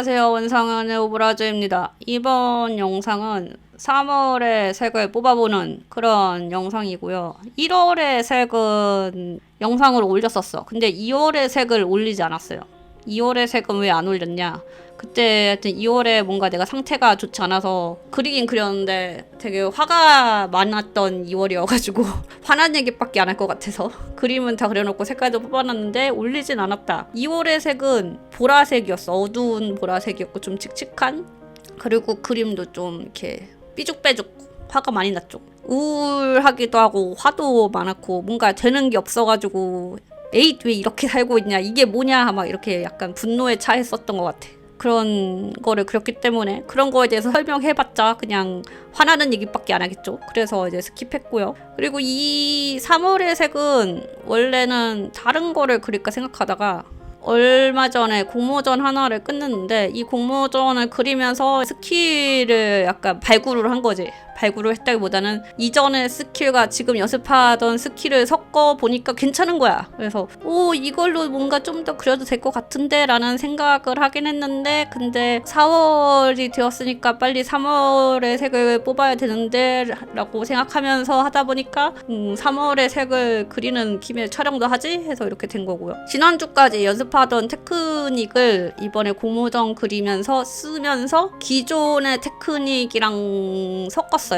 안녕하세요. 원상은의 오브라즈입니다. 이번 영상은 3월의 색을 뽑아보는 그런 영상이고요. 1월의 색은 영상으로 올렸었어. 근데 2월의 색을 올리지 않았어요. 2월의 색은 왜 안 올렸냐? 그때 하여튼 2월에 뭔가 내가 상태가 좋지 않아서 그리긴 그렸는데 되게 화가 많았던 2월이어가지고 화난 얘기밖에 안 할 것 같아서 그림은 다 그려놓고 색깔도 뽑아놨는데 올리진 않았다. 2월의 색은 보라색이었어. 어두운 보라색이었고 좀 칙칙한, 그리고 그림도 좀 이렇게 삐죽빼죽 화가 많이 났죠. 우울하기도 하고 화도 많았고 뭔가 되는 게 없어가지고 에잇 왜 이렇게 살고 있냐, 이게 뭐냐, 막 이렇게 약간 분노에 차했었던 것 같아. 그런 거를 그렸기 때문에 그런 거에 대해서 설명해봤자 그냥 화나는 얘기밖에 안 하겠죠. 그래서 이제 스킵했고요. 그리고 이 3월의 색은 원래는 다른 거를 그릴까 생각하다가 얼마 전에 공모전 하나를 끝냈는데 이 공모전을 그리면서 스킬을 약간 발굴을 한 거지. 발굴을 했다기보다는 이전의 스킬과 지금 연습하던 스킬을 섞어 보니까 괜찮은 거야. 그래서 이걸로 뭔가 좀 더 그려도 될 것 같은데 라는 생각을 하긴 했는데, 근데 4월이 되었으니까 빨리 3월의 색을 뽑아야 되는데 라고 생각하면서 하다 보니까 3월의 색을 그리는 김에 촬영도 하지 해서 이렇게 된 거고요. 지난주까지 연습하던 테크닉을 이번에 공모전 그리면서 쓰면서 기존의 테크닉이랑 섞었어요.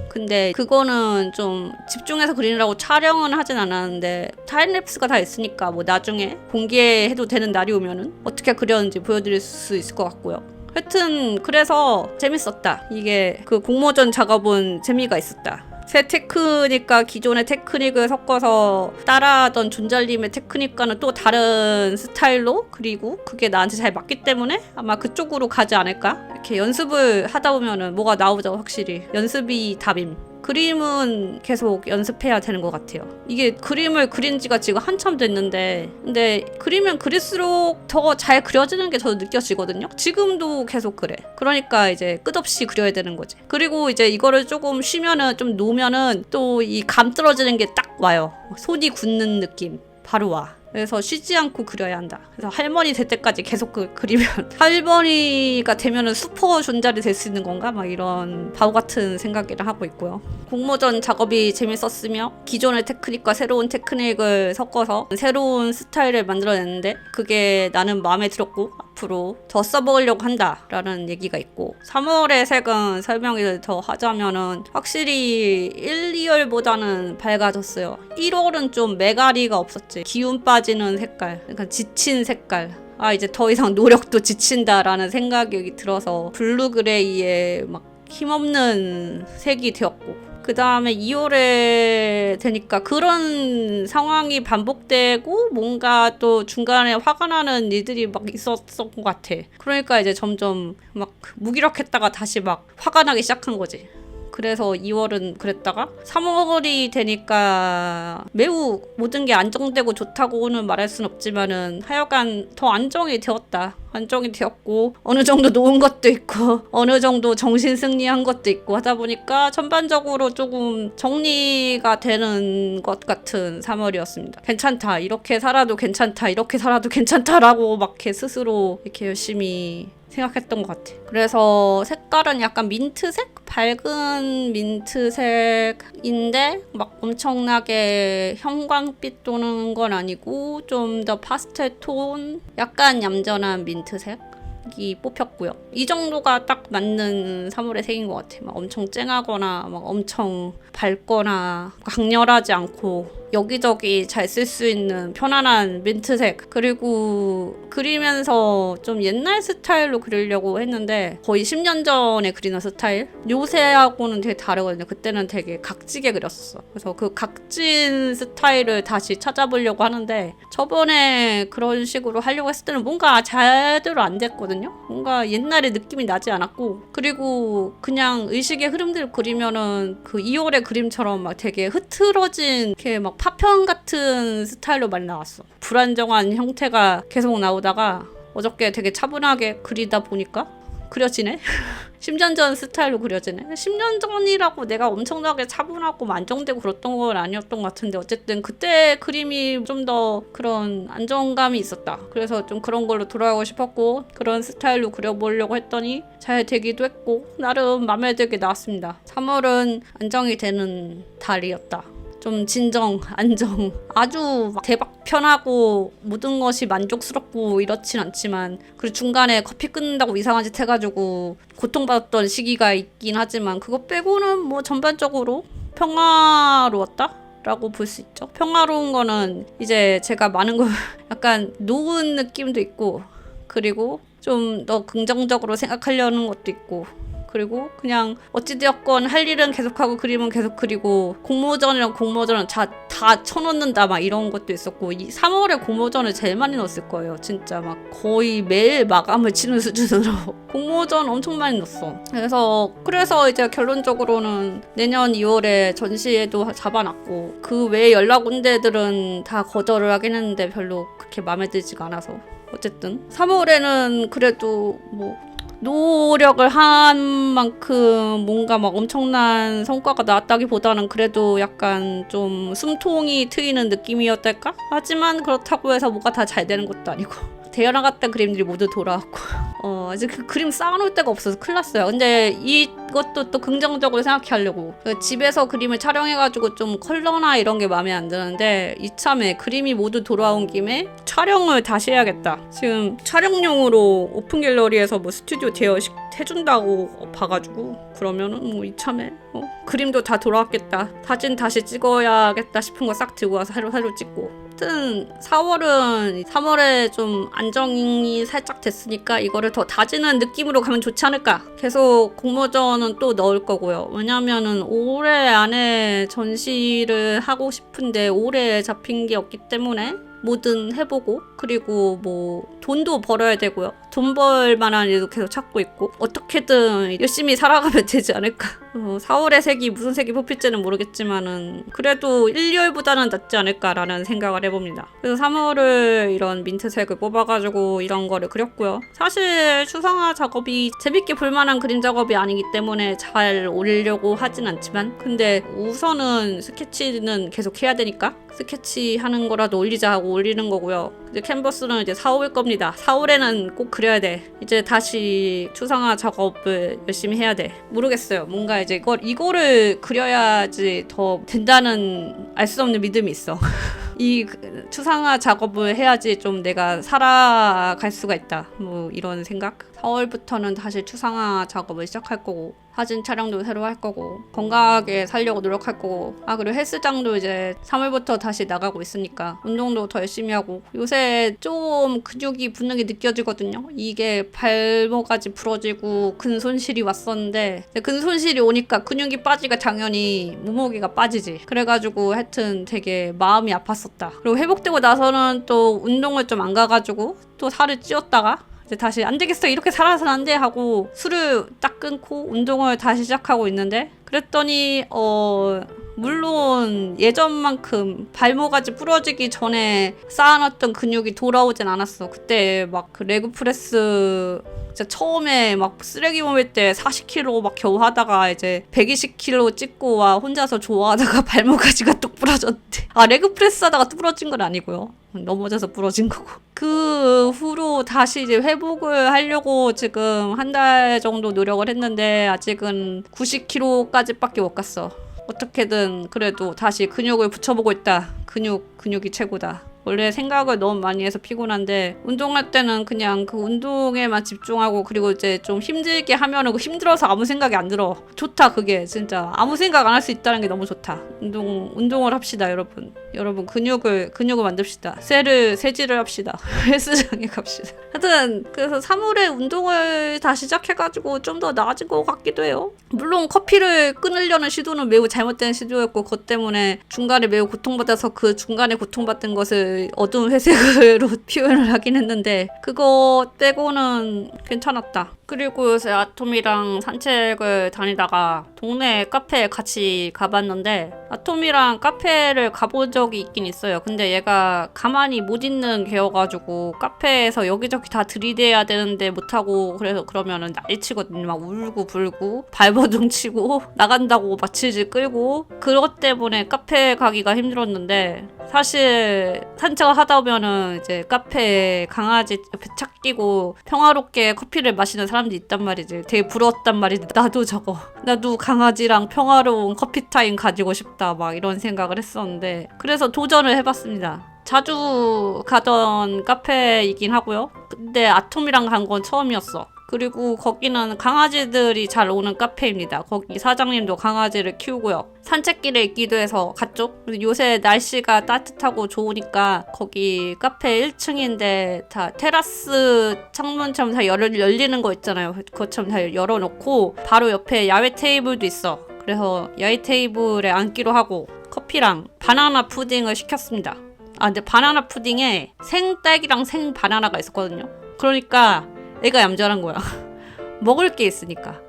근데 그거는 좀 집중해서 그리느라고 촬영은 하진 않았는데 타임랩스가 다 있으니까 뭐 나중에 공개해도 되는 날이 오면은 어떻게 그렸는지 보여드릴 수 있을 것 같고요. 하여튼 그래서 재밌었다. 이게 그 공모전 작업은 재미가 있었다. 새 테크닉과 기존의 테크닉을 섞어서 따라하던 존잘님의 테크닉과는 또 다른 스타일로, 그리고 그게 나한테 잘 맞기 때문에 아마 그쪽으로 가지 않을까? 이렇게 연습을 하다 보면은 뭐가 나오죠. 확실히 연습이 답임. 그림은 계속 연습해야 되는 것 같아요. 이게 그림을 그린 지가 지금 한참 됐는데, 근데 그리면 그릴수록 더 잘 그려지는 게 저도 느껴지거든요. 지금도 계속 그래. 그러니까 이제 끝없이 그려야 되는 거지. 그리고 이제 이거를 조금 쉬면은, 좀 놓으면은 또 이 감 떨어지는 게 딱 와요. 손이 굳는 느낌 바로 와. 그래서 쉬지 않고 그려야 한다. 그래서 할머니 될 때까지 계속 그리면 할머니가 되면은 슈퍼 존잘이 될 수 있는 건가? 막 이런 바보 같은 생각을 하고 있고요. 공모전 작업이 재밌었으며 기존의 테크닉과 새로운 테크닉을 섞어서 새로운 스타일을 만들어냈는데 그게 나는 마음에 들었고 앞으로 더 써보려고 한다라는 얘기가 있고, 3월의 색은 설명을 더 하자면은 확실히 1, 2월보다는 밝아졌어요. 1월은 좀 매가리가 없었지. 기운 빠지는 색깔, 그러니까 지친 색깔. 이제 더 이상 노력도 지친다라는 생각이 들어서 블루 그레이에 막 힘없는 색이 되었고, 그 다음에 2월에 되니까 그런 상황이 반복되고 뭔가 또 중간에 화가 나는 일들이 막 있었던 것 같아. 그러니까 이제 점점 막 무기력했다가 다시 막 화가 나기 시작한 거지. 그래서 2월은 그랬다가 3월이 되니까 매우 모든 게 안정되고 좋다고는 말할 순 없지만은 하여간 더 안정이 되었다. 안정이 되었고 어느 정도 놓은 것도 있고 어느 정도 정신 승리한 것도 있고 하다 보니까 전반적으로 조금 정리가 되는 것 같은 3월이었습니다. 괜찮다. 이렇게 살아도 괜찮다. 이렇게 살아도 괜찮다라고 막 이렇게 스스로 이렇게 열심히 생각했던 것 같아. 그래서 색깔은 약간 민트색? 밝은 민트색인데 막 엄청나게 형광빛 도는 건 아니고 좀 더 파스텔 톤, 약간 얌전한 민트색이 뽑혔고요. 이 정도가 딱 맞는 3월의 색인 것 같아. 막 엄청 쨍하거나 막 엄청 밝거나 강렬하지 않고 여기저기 잘 쓸 수 있는 편안한 민트색. 그리고 그리면서 좀 옛날 스타일로 그리려고 했는데 거의 10년 전에 그리는 스타일? 요새하고는 되게 다르거든요. 그때는 되게 각지게 그렸었어. 그래서 그 각진 스타일을 다시 찾아보려고 하는데 저번에 그런 식으로 하려고 했을 때는 뭔가 제대로 안 됐거든요. 뭔가 옛날에 느낌이 나지 않았고, 그리고 그냥 의식의 흐름대로 그리면은 그 2월의 그림처럼 막 되게 흐트러진 이렇게 막 파편 같은 스타일로 많이 나왔어. 불안정한 형태가 계속 나오다가 어저께 되게 차분하게 그리다 보니까 그려지네? 10년 전 스타일로 그려지네. 10년 전이라고 내가 엄청나게 차분하고 안정되고 그랬던 건 아니었던 것 같은데 어쨌든 그때 그림이 좀 더 그런 안정감이 있었다. 그래서 좀 그런 걸로 돌아가고 싶었고 그런 스타일로 그려보려고 했더니 잘 되기도 했고 나름 마음에 들게 나왔습니다. 3월은 안정이 되는 달이었다. 좀 진정, 안정, 아주 대박 편하고 모든 것이 만족스럽고 이렇진 않지만 그리고 중간에 커피 끊는다고 이상한 짓 해가지고 고통받았던 시기가 있긴 하지만 그거 빼고는 뭐 전반적으로 평화로웠다? 라고 볼 수 있죠. 평화로운 거는 이제 제가 많은 걸 약간 놓은 느낌도 있고 그리고 좀 더 긍정적으로 생각하려는 것도 있고 그리고 그냥 어찌되었건 할 일은 계속하고 그림은 계속 그리고 공모전이랑 공모전은 다 쳐놓는다 막 이런 것도 있었고 이 3월에 공모전을 제일 많이 넣었을 거예요. 진짜 막 거의 매일 마감을 치는 수준으로 공모전 엄청 많이 넣었어. 그래서 이제 결론적으로는 내년 2월에 전시회도 잡아놨고 그 외에 연락 온 데들은 다 거절을 하긴 했는데 별로 그렇게 마음에 들지가 않아서 어쨌든 3월에는 그래도 뭐 노력을 한 만큼 뭔가 막 엄청난 성과가 나왔다기보다는 그래도 약간 좀 숨통이 트이는 느낌이었달까? 하지만 그렇다고 해서 뭐가 다 잘 되는 것도 아니고 대여나갔던 그림들이 모두 돌아왔고 아직 그 그림 쌓아놓을 데가 없어서 큰일 났어요. 근데 이것도 또 긍정적으로 생각하려고 집에서 그림을 촬영해가지고 좀 컬러나 이런 게 마음에 안 드는데 이참에 그림이 모두 돌아온 김에 촬영을 다시 해야겠다. 지금 촬영용으로 오픈 갤러리에서 뭐 스튜디오 제어해준다고 봐가지고 그러면은 뭐 이참에 그림도 다 돌아왔겠다. 사진 다시 찍어야겠다 싶은 거 싹 들고 와서 새로 찍고 하여튼 4월은 3월에 좀 안정이 살짝 됐으니까 이거를 더 다지는 느낌으로 가면 좋지 않을까. 계속 공모전은 또 넣을 거고요. 왜냐면은 올해 안에 전시를 하고 싶은데 올해 잡힌 게 없기 때문에 뭐든 해보고 그리고 뭐 돈도 벌어야 되고요. 돈 벌 만한 일도 계속 찾고 있고 어떻게든 열심히 살아가면 되지 않을까. 4월의 색이 무슨 색이 뽑힐지는 모르겠지만은 그래도 1, 2월보다는 낫지 않을까라는 생각을 해봅니다. 그래서 3월을 이런 민트색을 뽑아가지고 이런 거를 그렸고요. 사실 추상화 작업이 재밌게 볼만한 그림 작업이 아니기 때문에 잘 올리려고 하진 않지만 근데 우선은 스케치는 계속 해야 되니까 스케치 하는 거라도 올리자 하고 올리는 거고요. 이제 캔버스는 이제 4, 5일 겁니다. 4월에는 꼭 그려야 돼. 이제 다시 추상화 작업을 열심히 해야 돼. 모르겠어요. 뭔가 이제 이거를 그려야지 더 된다는 알 수 없는 믿음이 있어. 이 추상화 작업을 해야지 좀 내가 살아갈 수가 있다. 뭐 이런 생각? 4월부터는 다시 추상화 작업을 시작할 거고 사진 촬영도 새로 할 거고 건강하게 살려고 노력할 거고 그리고 헬스장도 이제 3월부터 다시 나가고 있으니까 운동도 더 열심히 하고 요새 좀 근육이 붙는 게 느껴지거든요. 이게 발목까지 부러지고 근손실이 왔었는데 근손실이 오니까 근육이 빠지니까 당연히 몸무게가 빠지지. 그래가지고 하여튼 되게 마음이 아팠었다. 그리고 회복되고 나서는 또 운동을 좀 안 가가지고 또 살을 찌웠다가 이제 다시 안 되겠어 이렇게 살아서는 안 돼 하고 술을 딱 끊고 운동을 다시 시작하고 있는데 그랬더니 물론 예전만큼 발목까지 부러지기 전에 쌓아놨던 근육이 돌아오진 않았어. 그때 막 그 레그프레스 진짜 처음에 막 쓰레기 모일 때 40kg 막 겨우 하다가 이제 120kg 찍고 와 혼자서 좋아하다가 발목까지가 뚝 부러졌대. 레그프레스 하다가 뚝 부러진 건 아니고요. 넘어져서 부러진 거고. 그 후로 다시 이제 회복을 하려고 지금 한 달 정도 노력을 했는데 아직은 90kg까지밖에 못 갔어. 어떻게든 그래도 다시 근육을 붙여보고 있다. 근육이 최고다. 원래 생각을 너무 많이 해서 피곤한데 운동할 때는 그냥 그 운동에만 집중하고 그리고 이제 좀 힘들게 하면은 힘들어서 아무 생각이 안 들어. 좋다 그게 진짜. 아무 생각 안 할 수 있다는 게 너무 좋다. 운동을 합시다 여러분. 근육을 만듭시다. 세질을 합시다. 헬스장에 갑시다. 하여튼 그래서 3월에 운동을 다시 시작해가지고 좀 더 나아진 것 같기도 해요. 물론 커피를 끊으려는 시도는 매우 잘못된 시도였고 그것 때문에 중간에 매우 고통받아서 그 중간에 고통받은 것을 어두운 회색으로 표현을 하긴 했는데 그거 빼고는 괜찮았다. 그리고 요새 아톰이랑 산책을 다니다가 동네 카페에 같이 가봤는데 아톰이랑 카페를 가본 적이 있긴 있어요. 근데 얘가 가만히 못 있는 개여가지고 카페에서 여기저기 다 들이대야 되는데 못하고 그래서 그러면은 난리치거든요. 막 울고 불고 발버둥 치고 나간다고 마취질 끌고 그것 때문에 카페 가기가 힘들었는데 사실 산책을 하다 보면은 이제 카페에 강아지 옆에 착 끼고 평화롭게 커피를 마시는 사람도 있단 말이지. 되게 부러웠단 말이지. 나도 강아지랑 평화로운 커피 타임 가지고 싶다 막 이런 생각을 했었는데 그래서 도전을 해봤습니다. 자주 가던 카페이긴 하고요. 근데 아톰이랑 간 건 처음이었어. 그리고 거기는 강아지들이 잘 오는 카페입니다. 거기 사장님도 강아지를 키우고요. 산책길에 있기도 해서 갔죠. 요새 날씨가 따뜻하고 좋으니까 거기 카페 1층인데 다 테라스 창문처럼 다 열리는 거 있잖아요. 그것처럼 다 열어놓고 바로 옆에 야외 테이블도 있어. 그래서 야외 테이블에 앉기로 하고 커피랑 바나나 푸딩을 시켰습니다. 근데 바나나 푸딩에 생딸기랑 생바나나가 있었거든요. 그러니까 애가 얌전한 거야. 먹을 게 있으니까.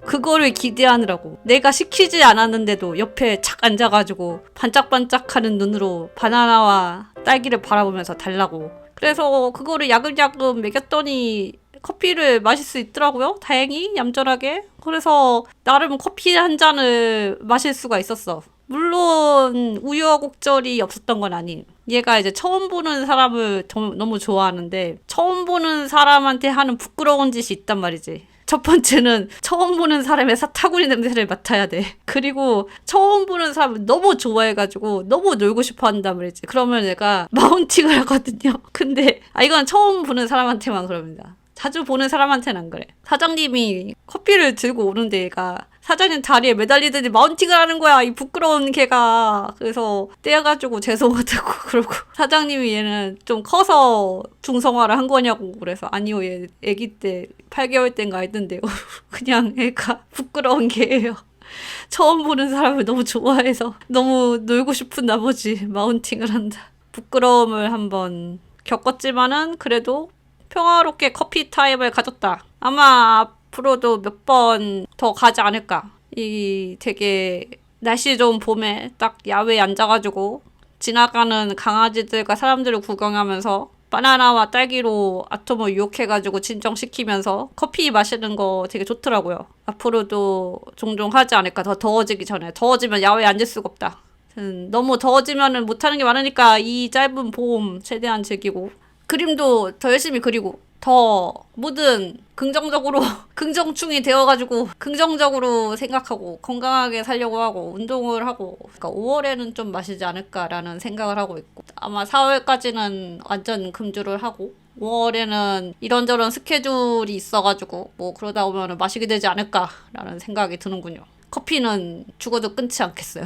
그거를 기대하느라고. 내가 시키지 않았는데도 옆에 착 앉아가지고 반짝반짝하는 눈으로 바나나와 딸기를 바라보면서 달라고. 그래서 그거를 야금야금 먹였더니 커피를 마실 수 있더라고요. 다행히 얌전하게. 그래서 나름 커피 한 잔을 마실 수가 있었어. 물론 우여곡절이 없었던 건 아님. 얘가 이제 처음 보는 사람을 너무 좋아하는데 처음 보는 사람한테 하는 부끄러운 짓이 있단 말이지. 첫 번째는 처음 보는 사람의 사타구니 냄새를 맡아야 돼. 그리고 처음 보는 사람을 너무 좋아해가지고 너무 놀고 싶어 한단 말이지. 그러면 얘가 마운팅을 하거든요. 근데 이건 처음 보는 사람한테만 그럽니다. 자주 보는 사람한테는 안 그래. 사장님이 커피를 들고 오는데 얘가 사장님 다리에 매달리더니 마운팅을 하는 거야. 이 부끄러운 개가. 그래서 떼어가지고 죄송하다고 그러고 사장님이 얘는 좀 커서 중성화를 한 거냐고 그래서 아니요 얘 애기 때 8개월 때인가 했는데요. 그냥 애가 부끄러운 개예요. 처음 보는 사람을 너무 좋아해서 너무 놀고 싶은 나머지 마운팅을 한다. 부끄러움을 한번 겪었지만은 그래도 평화롭게 커피 타임을 가졌다. 아마 앞으로도 몇 번 더 가지 않을까. 이 되게 날씨 좋은 봄에 딱 야외에 앉아가지고 지나가는 강아지들과 사람들을 구경하면서 바나나와 딸기로 아톰을 유혹해가지고 진정시키면서 커피 마시는 거 되게 좋더라고요. 앞으로도 종종 하지 않을까. 더 더워지기 전에. 더워지면 야외에 앉을 수가 없다. 너무 더워지면 못하는 게 많으니까 이 짧은 봄 최대한 즐기고 그림도 더 열심히 그리고 더 뭐든 긍정적으로 긍정충이 되어가지고 긍정적으로 생각하고 건강하게 살려고 하고 운동을 하고 그러니까 5월에는 좀 마시지 않을까라는 생각을 하고 있고 아마 4월까지는 완전 금주를 하고 5월에는 이런저런 스케줄이 있어가지고 뭐 그러다 보면 마시게 되지 않을까라는 생각이 드는군요. 커피는 죽어도 끊지 않겠어요.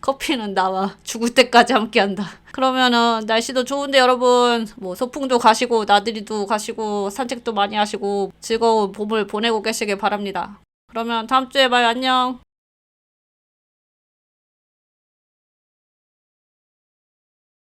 커피는 나와 죽을 때까지 함께한다. 그러면은 날씨도 좋은데 여러분 뭐 소풍도 가시고 나들이도 가시고 산책도 많이 하시고 즐거운 봄을 보내고 계시길 바랍니다. 그러면 다음 주에 봐요. 안녕.